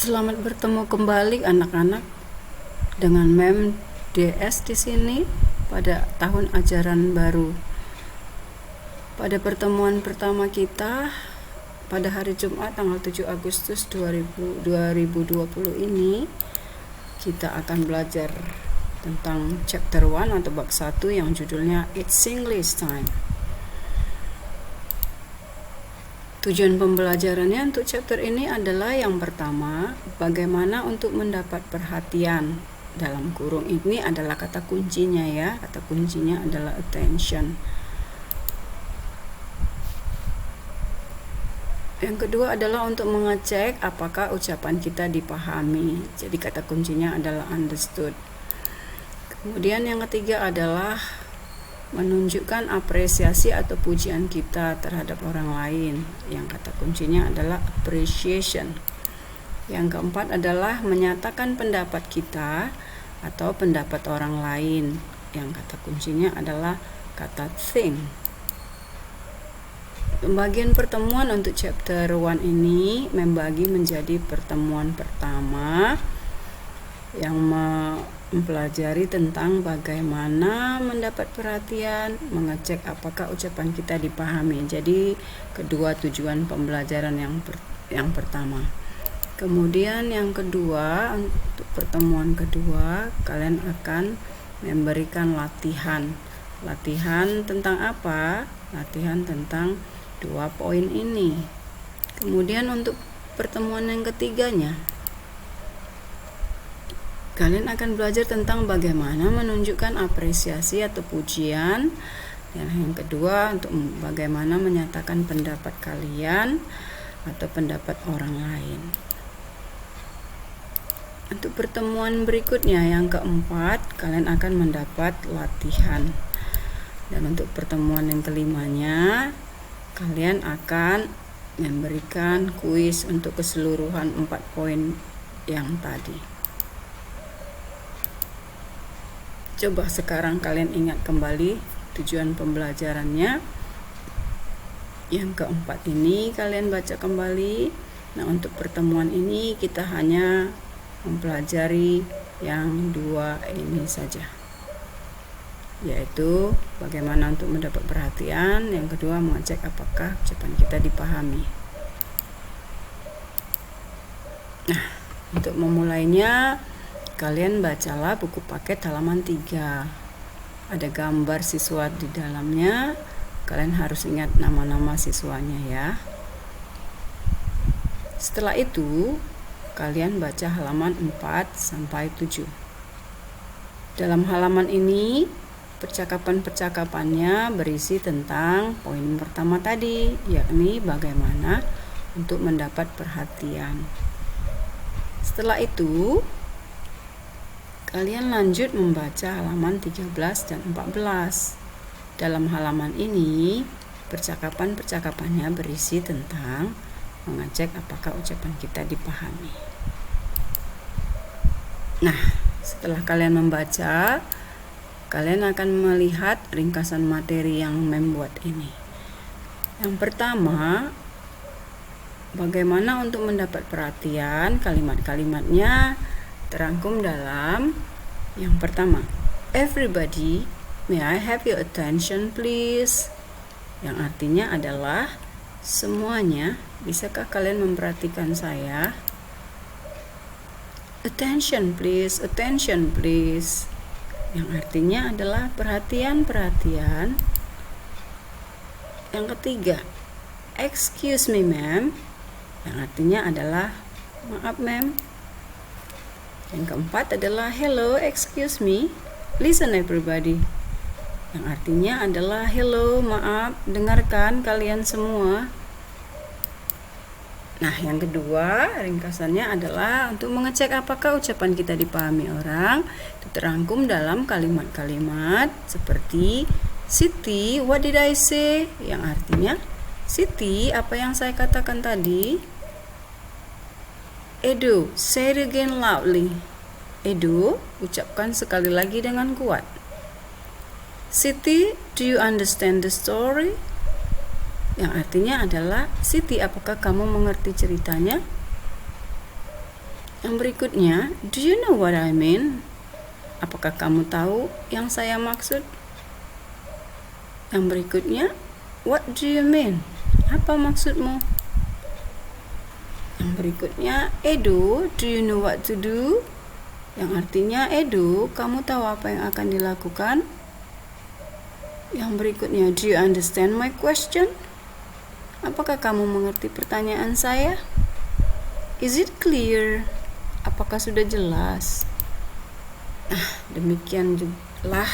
Selamat bertemu kembali anak-anak dengan Mem DS di sini pada tahun ajaran baru. Pada pertemuan pertama kita pada hari Jumat tanggal 7 Agustus 2020 ini kita akan belajar tentang chapter 1 atau bab 1 yang judulnya It's English Time. Tujuan pembelajarannya untuk chapter ini adalah yang pertama, bagaimana untuk mendapat perhatian. Dalam kurung ini adalah kata kuncinya ya, kata kuncinya adalah attention. Yang kedua adalah untuk mengecek apakah ucapan kita dipahami. Jadi kata kuncinya adalah understood. Kemudian yang ketiga adalah menunjukkan apresiasi atau pujian kita terhadap orang lain. Yang kata kuncinya adalah appreciation. Yang keempat adalah menyatakan pendapat kita atau pendapat orang lain. Yang kata kuncinya adalah kata think. Pembagian pertemuan untuk chapter 1 ini membagi menjadi pertemuan pertama yang mempelajari tentang bagaimana mendapat perhatian, mengecek apakah ucapan kita dipahami. Jadi kedua tujuan pembelajaran yang pertama. Kemudian yang kedua, untuk pertemuan kedua kalian akan memberikan latihan. Latihan tentang apa? Latihan tentang 2 poin ini. Kemudian untuk pertemuan yang ketiganya, kalian akan belajar tentang bagaimana menunjukkan apresiasi atau pujian. Dan yang kedua, untuk bagaimana menyatakan pendapat kalian atau pendapat orang lain. Untuk pertemuan berikutnya yang keempat, kalian akan mendapat latihan. Dan untuk pertemuan yang kelimanya, kalian akan memberikan kuis untuk keseluruhan 4 poin yang tadi. Coba sekarang kalian ingat kembali tujuan pembelajarannya. Yang keempat ini kalian baca kembali. Nah, untuk pertemuan ini kita hanya mempelajari yang 2 ini saja, yaitu bagaimana untuk mendapat perhatian, yang kedua mengecek apakah ucapan kita dipahami. Nah, untuk memulainya kalian bacalah buku paket halaman 3. Ada gambar siswa di dalamnya. Kalian harus ingat nama-nama siswanya ya. Setelah itu, kalian baca halaman 4 sampai 7. Dalam halaman ini, percakapan-percakapannya berisi tentang poin pertama tadi, yakni bagaimana untuk mendapat perhatian. Setelah itu, kalian lanjut membaca halaman 13 dan 14. Dalam halaman ini, percakapan-percakapannya berisi tentang mengecek apakah ucapan kita dipahami. Nah, setelah kalian membaca, kalian akan melihat ringkasan materi yang membuat ini. Yang pertama, bagaimana untuk mendapat perhatian. Kalimat-kalimatnya terangkum dalam yang pertama, everybody, may I have your attention please? Yang artinya adalah semuanya, bisakah kalian memperhatikan saya? Attention please, attention please. Yang artinya adalah perhatian-perhatian. Yang ketiga, excuse me ma'am. Yang artinya adalah maaf ma'am. Yang keempat adalah hello, excuse me, listen everybody. Yang artinya adalah hello, maaf, dengarkan kalian semua. Nah, yang kedua ringkasannya adalah untuk mengecek apakah ucapan kita dipahami orang. Itu terangkum dalam kalimat-kalimat seperti Siti, what did I say? Yang artinya, Siti, apa yang saya katakan tadi? Edu, say it again loudly. Edu, ucapkan sekali lagi dengan kuat. Siti, do you understand the story? Yang artinya adalah, Siti, apakah kamu mengerti ceritanya? Yang berikutnya, do you know what I mean? Apakah kamu tahu yang saya maksud? Yang berikutnya, what do you mean? Apa maksudmu? Yang berikutnya, Edo, do you know what to do? Yang artinya, Edo, kamu tahu apa yang akan dilakukan? Yang berikutnya, do you understand my question? Apakah kamu mengerti pertanyaan saya? Is it clear? Apakah sudah jelas? Demikianlah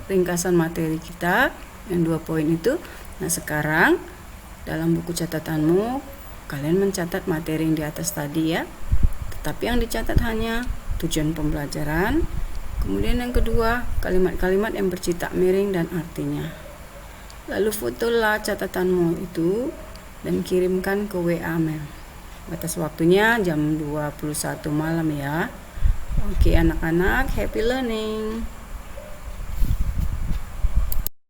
ringkasan materi kita yang 2 poin itu. Nah, sekarang dalam buku catatanmu kalian mencatat materi yang di atas tadi ya. Tetapi yang dicatat hanya tujuan pembelajaran. Kemudian yang kedua, kalimat-kalimat yang bercita miring dan artinya. Lalu fotolah catatanmu itu dan kirimkan ke WA Mem. Batas waktunya jam 21 malam ya. Oke anak-anak, happy learning.